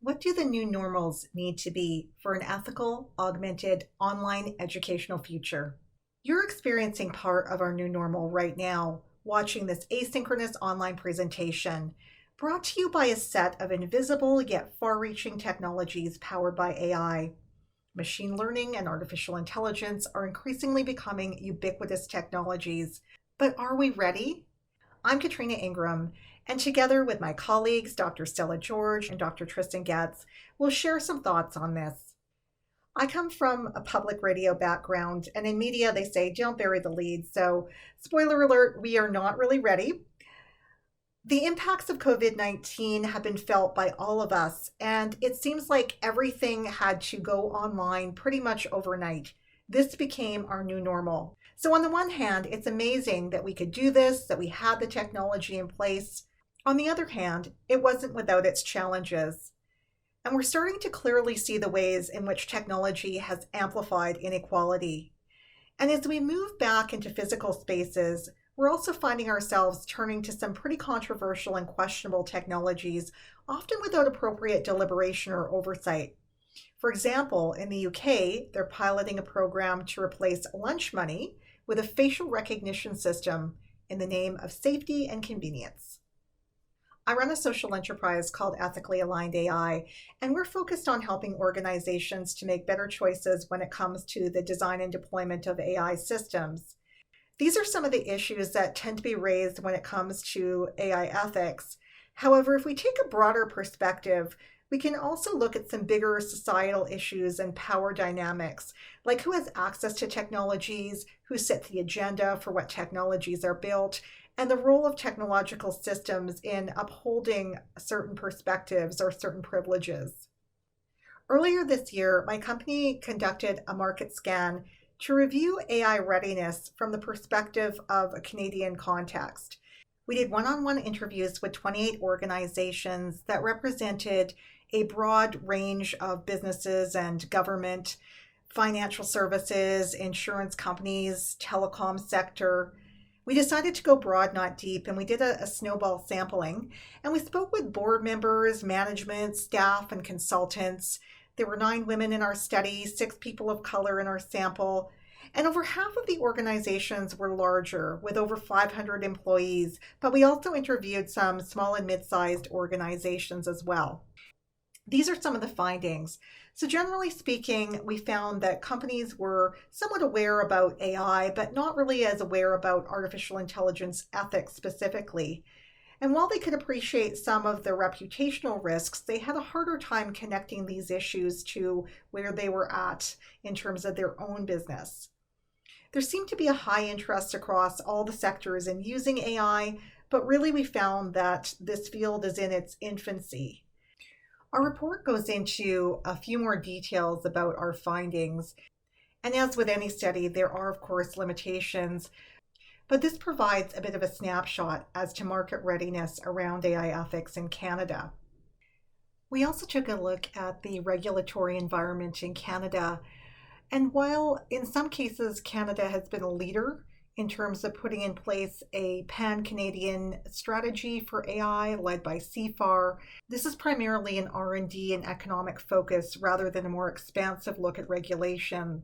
What do the new normals need to be for an ethical, augmented, online educational future? You're experiencing part of our new normal right now, watching this asynchronous online presentation brought to you by a set of invisible yet far reaching technologies powered by AI. Machine learning and artificial intelligence are increasingly becoming ubiquitous technologies. But are we ready? I'm Katrina Ingram, and together with my colleagues, Dr. Stella George and Dr. Trystan Goetze, we'll share some thoughts on this. I come from a public radio background, and in media they say don't bury the lead, so spoiler alert, we are not really ready. The impacts of COVID-19 have been felt by all of us, and it seems like everything had to go online pretty much overnight. This became our new normal. So on the one hand, it's amazing that we could do this, that we had the technology in place. On the other hand, it wasn't without its challenges. And we're starting to clearly see the ways in which technology has amplified inequality. And as we move back into physical spaces, we're also finding ourselves turning to some pretty controversial and questionable technologies, often without appropriate deliberation or oversight. For example, in the UK, they're piloting a program to replace lunch money with a facial recognition system in the name of safety and convenience. I run a social enterprise called Ethically Aligned AI, and we're focused on helping organizations to make better choices when it comes to the design and deployment of AI systems. These are some of the issues that tend to be raised when it comes to AI ethics. However, if we take a broader perspective, we can also look at some bigger societal issues and power dynamics, like who has access to technologies, who sets the agenda for what technologies are built, and the role of technological systems in upholding certain perspectives or certain privileges. Earlier this year, my company conducted a market scan to review AI readiness from the perspective of a Canadian context. We did one-on-one interviews with 28 organizations that represented a broad range of businesses and government, financial services, insurance companies, telecom sector. We decided to go broad, not deep, and we did a snowball sampling. And we spoke with board members, management, staff, and consultants. There were 9 women in our study, 6 people of color in our sample, and over half of the organizations were larger, with over 500 employees, but we also interviewed some small and mid-sized organizations as well. These are some of the findings. So generally speaking, we found that companies were somewhat aware about AI, but not really as aware about artificial intelligence ethics specifically. And while they could appreciate some of the reputational risks, they had a harder time connecting these issues to where they were at in terms of their own business. There seemed to be a high interest across all the sectors in using AI, but really we found that this field is in its infancy. Our report goes into a few more details about our findings. And as with any study, there are, of course, limitations. But this provides a bit of a snapshot as to market readiness around AI ethics in Canada. We also took a look at the regulatory environment in Canada. And while in some cases Canada has been a leader in terms of putting in place a pan-Canadian strategy for AI led by CFAR, this is primarily an R&D and economic focus rather than a more expansive look at regulation.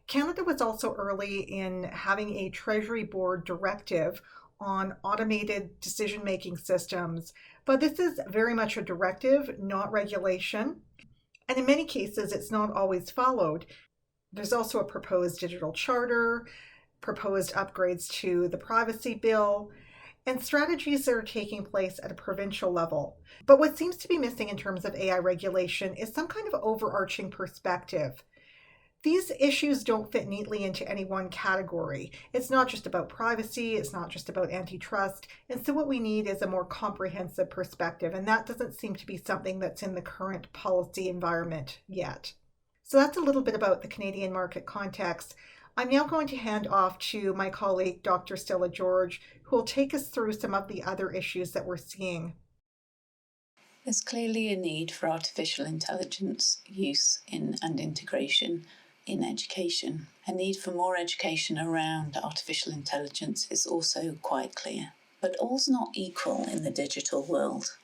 Canada was also early in having a Treasury Board directive on automated decision-making systems, but this is very much a directive, not regulation. And in many cases, it's not always followed. There's also a proposed digital charter, proposed upgrades to the privacy bill, and strategies that are taking place at a provincial level. But what seems to be missing in terms of AI regulation is some kind of overarching perspective. These issues don't fit neatly into any one category. It's not just about privacy, it's not just about antitrust, and so what we need is a more comprehensive perspective, and that doesn't seem to be something that's in the current policy environment yet. So that's a little bit about the Canadian market context. I'm now going to hand off to my colleague, Dr. Stella George, who will take us through some of the other issues that we're seeing. There's clearly a need for artificial intelligence use and integration in education. A need for more education around artificial intelligence is also quite clear. But all's not equal in the digital world.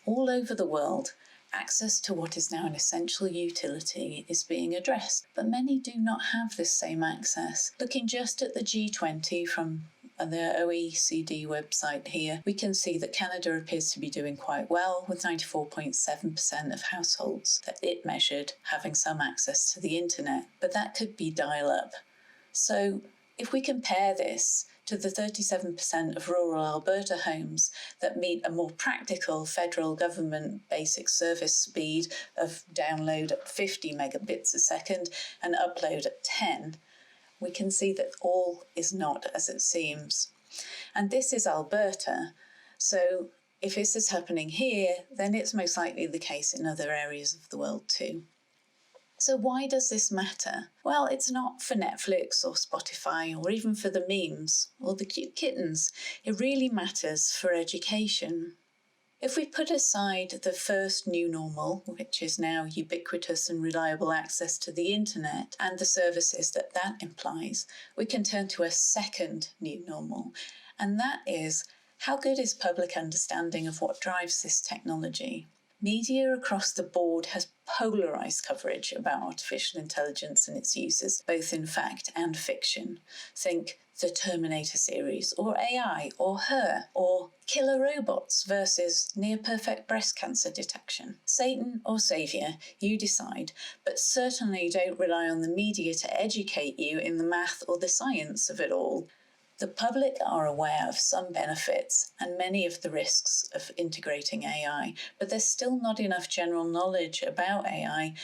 All over the world, access to what is now an essential utility is being addressed, but many do not have this same access. Looking just at the G20 from the OECD website here, we can see that Canada appears to be doing quite well, with 94.7% of households that it measured having some access to the internet, but that could be dial-up. So if we compare this to the 37% of rural Alberta homes that meet a more practical federal government basic service speed of download at 50 megabits a second and upload at 10, we can see that all is not as it seems. And this is Alberta, so if this is happening here, then it's most likely the case in other areas of the world too. So why does this matter? Well, it's not for Netflix or Spotify or even for the memes or the cute kittens. It really matters for education. If we put aside the first new normal, which is now ubiquitous and reliable access to the internet and the services that that implies, we can turn to a second new normal, and that is, how good is public understanding of what drives this technology? Media across the board has polarised coverage about artificial intelligence and its uses, both in fact and fiction. Think the Terminator series, or AI, or Her, or killer robots versus near-perfect breast cancer detection. Satan or saviour, you decide, but certainly don't rely on the media to educate you in the math or the science of it all. The public are aware of some benefits and many of the risks of integrating AI, but there's still not enough general knowledge about AI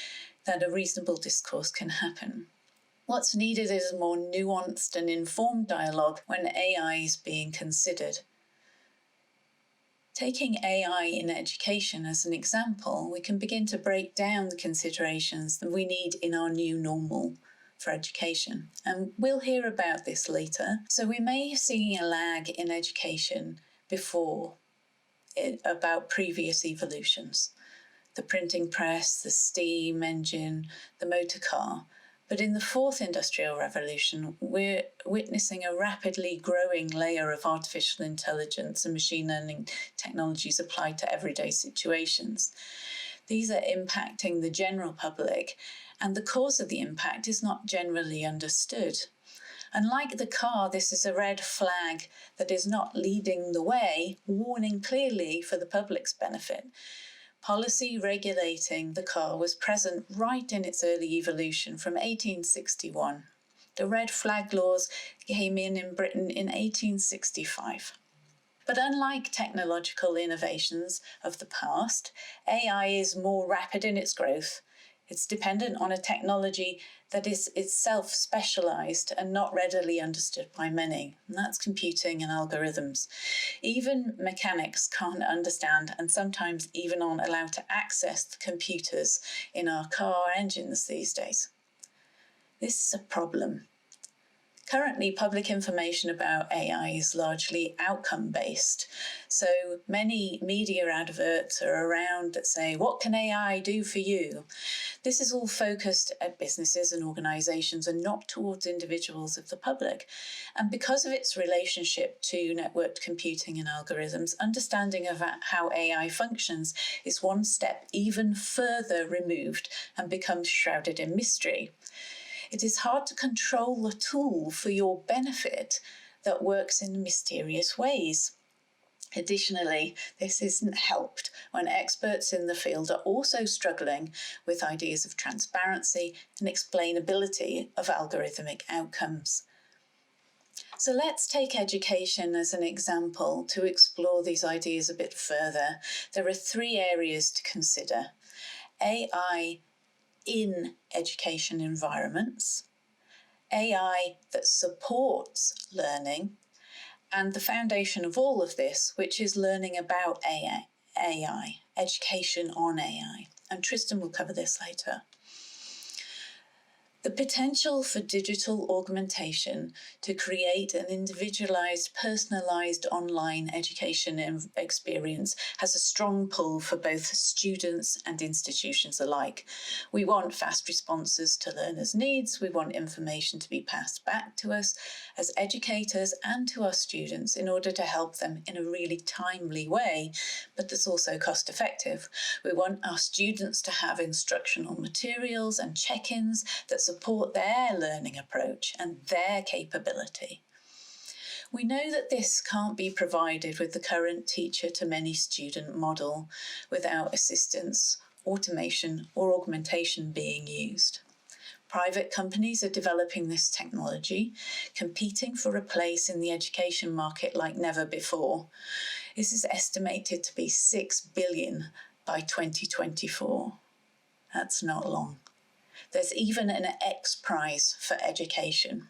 that a reasonable discourse can happen. What's needed is a more nuanced and informed dialogue when AI is being considered. Taking AI in education as an example, we can begin to break down the considerations that we need in our new normal for education, and we'll hear about this later. So we may have seen a lag in education before about previous evolutions, the printing press, the steam engine, the motor car. But in the fourth industrial revolution, we're witnessing a rapidly growing layer of artificial intelligence and machine learning technologies applied to everyday situations. These are impacting the general public, and the cause of the impact is not generally understood. Unlike the car, this is a red flag that is not leading the way, warning clearly for the public's benefit. Policy regulating the car was present right in its early evolution from 1861. The red flag laws came in Britain in 1865. But unlike technological innovations of the past, AI is more rapid in its growth. It's dependent on a technology that is itself specialised and not readily understood by many, and that's computing and algorithms. Even mechanics can't understand and sometimes even aren't allowed to access the computers in our car engines these days. This is a problem. Currently, public information about AI is largely outcome-based. So many media adverts are around that say, what can AI do for you? This is all focused at businesses and organisations and not towards individuals of the public. And because of its relationship to networked computing and algorithms, understanding of how AI functions is one step even further removed and becomes shrouded in mystery. It is hard to control a tool for your benefit that works in mysterious ways. Additionally, this isn't helped when experts in the field are also struggling with ideas of transparency and explainability of algorithmic outcomes. So let's take education as an example to explore these ideas a bit further. There are three areas to consider: AI in education environments, AI that supports learning, and the foundation of all of this, which is learning about AI, education on AI. And Trystan will cover this later. The potential for digital augmentation to create an individualized, personalized online education experience has a strong pull for both students and institutions alike. We want fast responses to learners' needs. We want information to be passed back to us as educators and to our students in order to help them in a really timely way, but that's also cost effective. We want our students to have instructional materials and check-ins that support their learning approach and their capability. We know that this can't be provided with the current teacher-to-many student model without assistance, automation, or augmentation being used. Private companies are developing this technology, competing for a place in the education market like never before. This is estimated to be $6 billion by 2024. That's not long. There's even an X prize for education.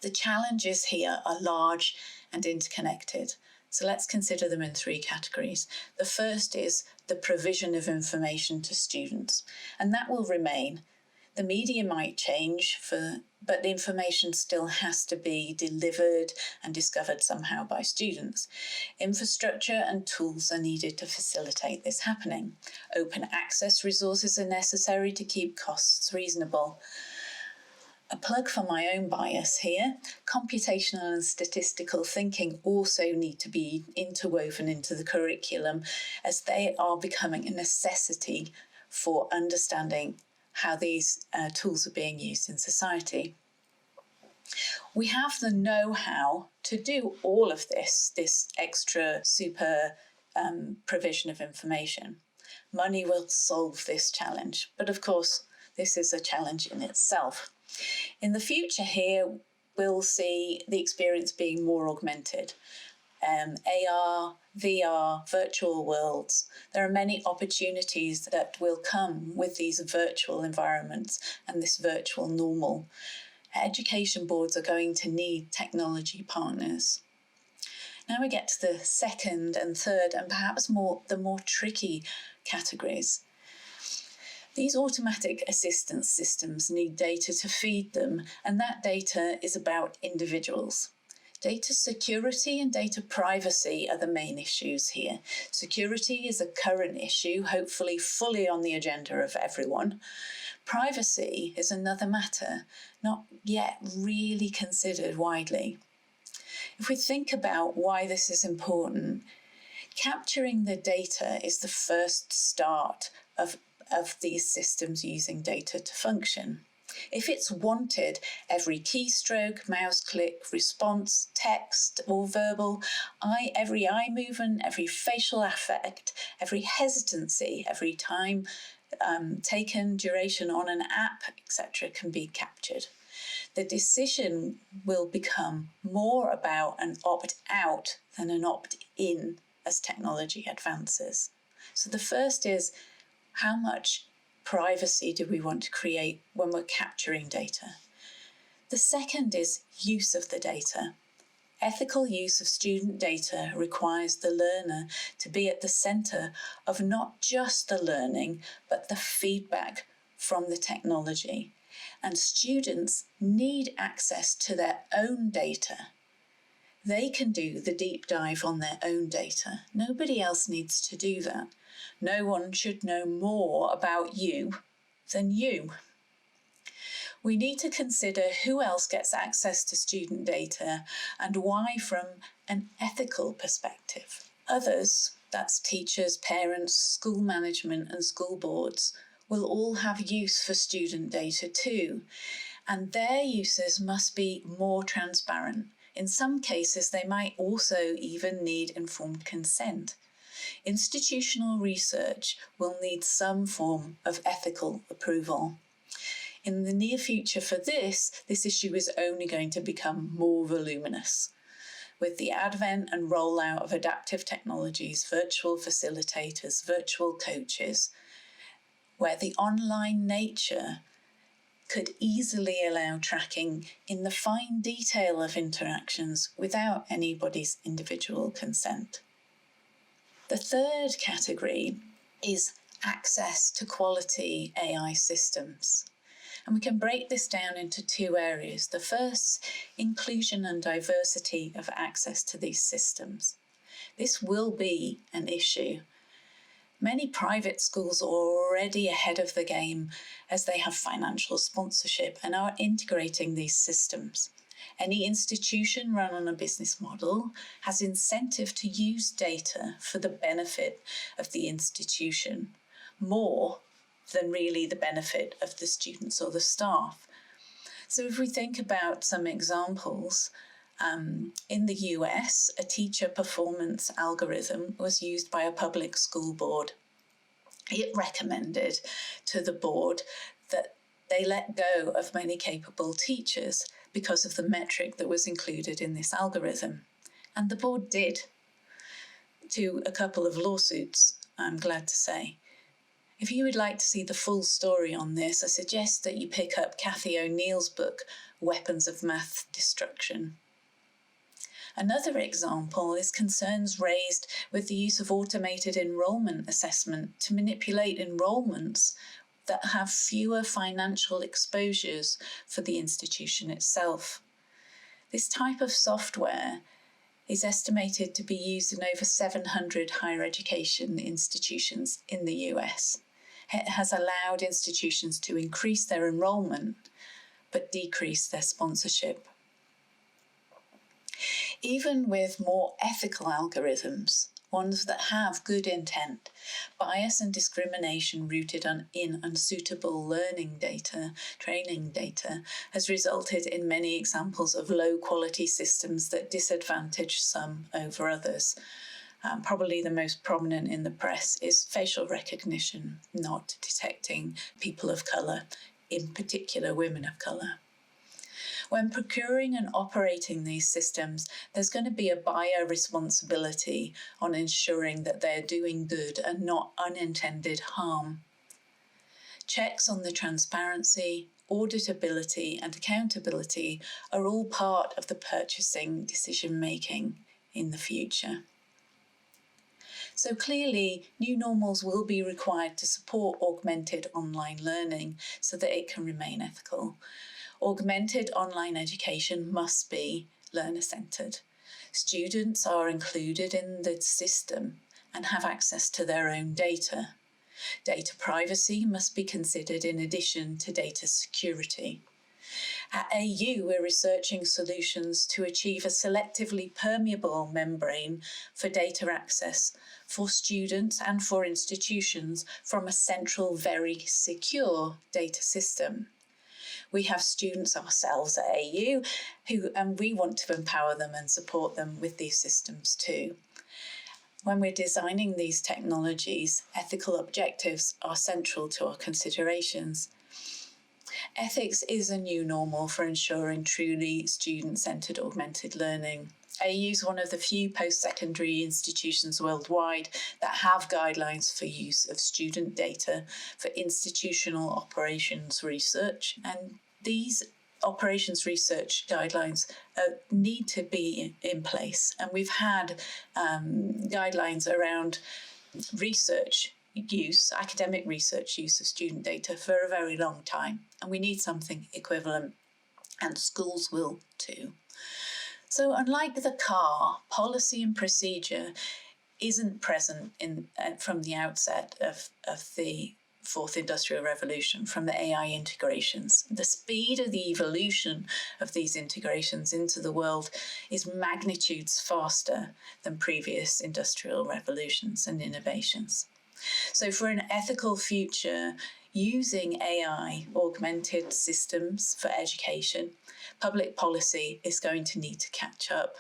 The challenges here are large and interconnected. So let's consider them in 3 categories. The first is the provision of information to students, and that will remain. The media might change, but the information still has to be delivered and discovered somehow by students. Infrastructure and tools are needed to facilitate this happening. Open access resources are necessary to keep costs reasonable. A plug for my own bias here, computational and statistical thinking also need to be interwoven into the curriculum as they are becoming a necessity for understanding how these tools are being used in society. We have the know-how to do all of this extra super provision of information. Money will solve this challenge, but of course, this is a challenge in itself. In the future here, we'll see the experience being more augmented. AR, VR, virtual worlds. There are many opportunities that will come with these virtual environments and this virtual normal. Education boards are going to need technology partners. Now we get to the second and third and perhaps the more tricky categories. These automatic assistance systems need data to feed them, and that data is about individuals. Data security and data privacy are the main issues here. Security is a current issue, hopefully fully on the agenda of everyone. Privacy is another matter, not yet really considered widely. If we think about why this is important, capturing the data is the first start of these systems using data to function. If it's wanted, every keystroke, mouse click, response, text or verbal, every eye movement, every facial affect, every hesitancy, every time taken, duration on an app, etc. can be captured. The decision will become more about an opt-out than an opt-in as technology advances. So the first is, how much privacy do we want to create when we're capturing data? The second is use of the data. Ethical use of student data requires the learner to be at the centre of not just the learning, but the feedback from the technology. And students need access to their own data. They can do the deep dive on their own data. Nobody else needs to do that. No one should know more about you than you. We need to consider who else gets access to student data and why from an ethical perspective. Others, that's teachers, parents, school management and school boards, will all have use for student data too, and their uses must be more transparent. In some cases, they might also even need informed consent. Institutional research will need some form of ethical approval. In the near future for this issue is only going to become more voluminous. With the advent and rollout of adaptive technologies, virtual facilitators, virtual coaches, where the online nature could easily allow tracking in the fine detail of interactions without anybody's individual consent. The third category is access to quality AI systems. And we can break this down into two areas. The first, inclusion and diversity of access to these systems. This will be an issue. Many private schools are already ahead of the game as they have financial sponsorship and are integrating these systems. Any institution run on a business model has incentive to use data for the benefit of the institution, more than really the benefit of the students or the staff. So if we think about some examples, in the US, a teacher performance algorithm was used by a public school board. It recommended to the board that they let go of many capable teachers because of the metric that was included in this algorithm. And the board did, to a couple of lawsuits, I'm glad to say. If you would like to see the full story on this, I suggest that you pick up Cathy O'Neill's book, Weapons of Math Destruction. Another example is concerns raised with the use of automated enrolment assessment to manipulate enrolments that have fewer financial exposures for the institution itself. This type of software is estimated to be used in over 700 higher education institutions in the US. It has allowed institutions to increase their enrolment but decrease their sponsorship. Even with more ethical algorithms, ones that have good intent, bias and discrimination rooted in unsuitable learning data, training data, has resulted in many examples of low-quality systems that disadvantage some over others. Probably the most prominent in the press is facial recognition, not detecting people of colour, in particular women of colour. When procuring and operating these systems, there's going to be a buyer responsibility on ensuring that they're doing good and not unintended harm. Checks on the transparency, auditability, and accountability are all part of the purchasing decision-making in the future. So clearly, new normals will be required to support augmented online learning so that it can remain ethical. Augmented online education must be learner-centred. Students are included in the system and have access to their own data. Data privacy must be considered in addition to data security. At AU, we're researching solutions to achieve a selectively permeable membrane for data access for students and for institutions from a central, very secure data system. We have students ourselves at AU and we want to empower them and support them with these systems too. When we're designing these technologies, ethical objectives are central to our considerations. Ethics is a new normal for ensuring truly student-centred augmented learning. AU is one of the few post-secondary institutions worldwide that have guidelines for use of student data for institutional operations research, and these operations research guidelines need to be in place. And we've had guidelines around research use, academic research use of student data for a very long time, and we need something equivalent, and schools will too. So unlike the car, policy and procedure isn't present from the outset of the Fourth Industrial Revolution, from the AI integrations. The speed of the evolution of these integrations into the world is magnitudes faster than previous industrial revolutions and innovations. So for an ethical future, using AI augmented systems for education, public policy is going to need to catch up.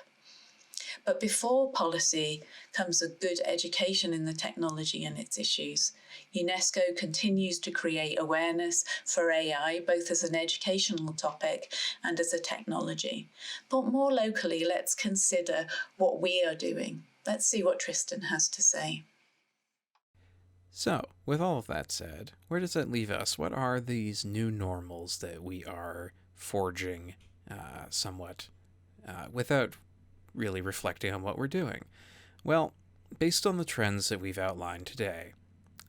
But before policy comes a good education in the technology and its issues. UNESCO continues to create awareness for AI, both as an educational topic and as a technology. But more locally, let's consider what we are doing. Let's see what Trystan has to say. So, with all of that said, where does that leave us? What are these new normals that we are forging somewhat without really reflecting on what we're doing? Well, based on the trends that we've outlined today,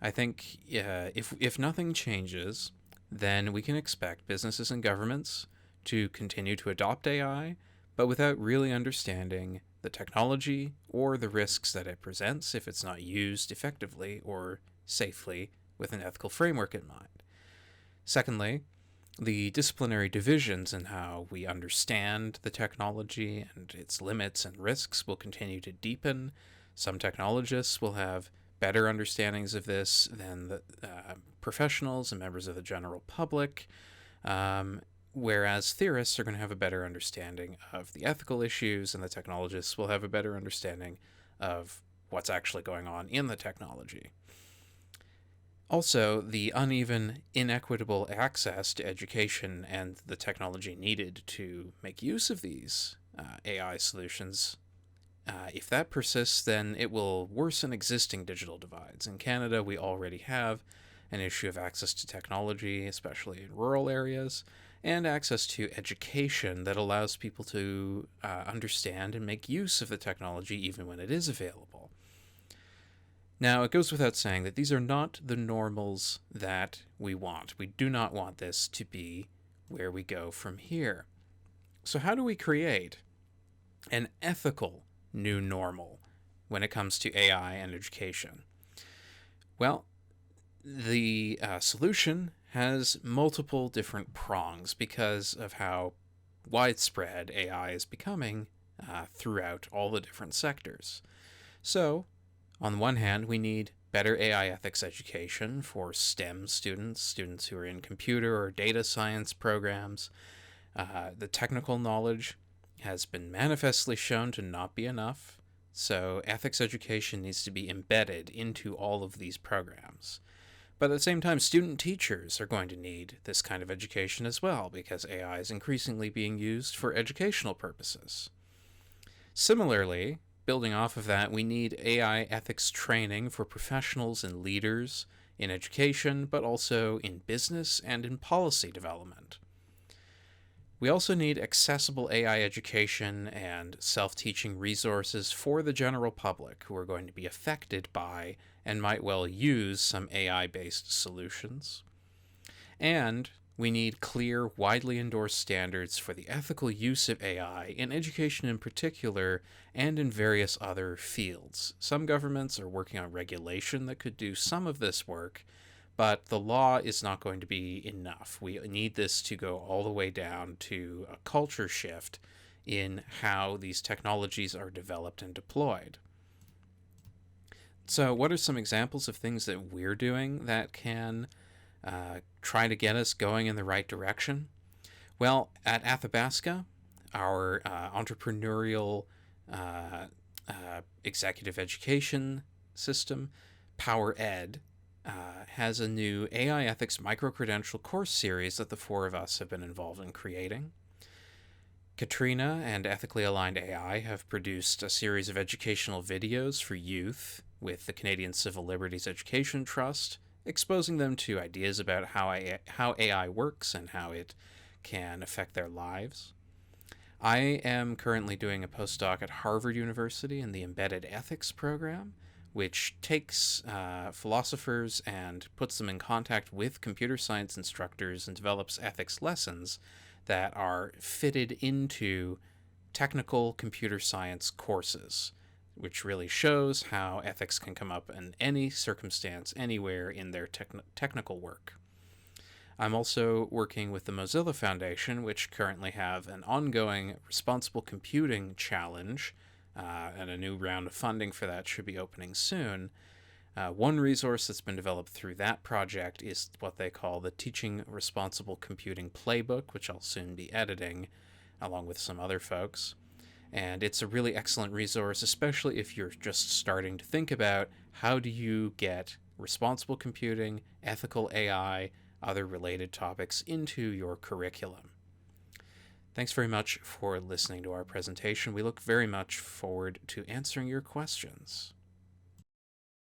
I think if nothing changes, then we can expect businesses and governments to continue to adopt AI, but without really understanding the technology or the risks that it presents if it's not used effectively or safely with an ethical framework in mind. Secondly, the disciplinary divisions in how we understand the technology and its limits and risks will continue to deepen. Some technologists will have better understandings of this than the professionals and members of the general public, whereas theorists are going to have a better understanding of the ethical issues, and the technologists will have a better understanding of what's actually going on in the technology. Also, the uneven, inequitable access to education and the technology needed to make use of these AI solutions, if that persists, then it will worsen existing digital divides. In Canada, we already have an issue of access to technology, especially in rural areas, and access to education that allows people to understand and make use of the technology even when it is available. Now, it goes without saying that these are not the normals that we want. We do not want this to be where we go from here. So how do we create an ethical new normal when it comes to AI and education? Well, the solution has multiple different prongs because of how widespread AI is becoming throughout all the different sectors. So, on the one hand, we need better AI ethics education for STEM students, students who are in computer or data science programs. The technical knowledge has been manifestly shown to not be enough, so ethics education needs to be embedded into all of these programs. But at the same time, student teachers are going to need this kind of education as well, because AI is increasingly being used for educational purposes. Similarly, building off of that, we need AI ethics training for professionals and leaders in education, but also in business and in policy development. We also need accessible AI education and self-teaching resources for the general public who are going to be affected by and might well use some AI-based solutions. And we need clear, widely endorsed standards for the ethical use of AI in education in particular and in various other fields. Some governments are working on regulation that could do some of this work, but the law is not going to be enough. We need this to go all the way down to a culture shift in how these technologies are developed and deployed. So, what are some examples of things that we're doing that can try to get us going in the right direction? Well, at Athabasca, our entrepreneurial executive education system, PowerEd, has a new AI ethics micro-credential course series that the four of us have been involved in creating. Katrina and EthicallyAligned AI have produced a series of educational videos for youth with the Canadian Civil Liberties Education Trust, exposing them to ideas about how AI works and how it can affect their lives. I am currently doing a postdoc at Harvard University in the Embedded Ethics program, which takes philosophers and puts them in contact with computer science instructors and develops ethics lessons that are fitted into technical computer science courses, which really shows how ethics can come up in any circumstance, anywhere in their technical work. I'm also working with the Mozilla Foundation, which currently have an ongoing responsible computing challenge, and a new round of funding for that should be opening soon. One resource that's been developed through that project is what they call the Teaching Responsible Computing Playbook, which I'll soon be editing along with some other folks. And it's a really excellent resource, especially if you're just starting to think about how do you get responsible computing, ethical AI, other related topics into your curriculum. Thanks very much for listening to our presentation. We look very much forward to answering your questions.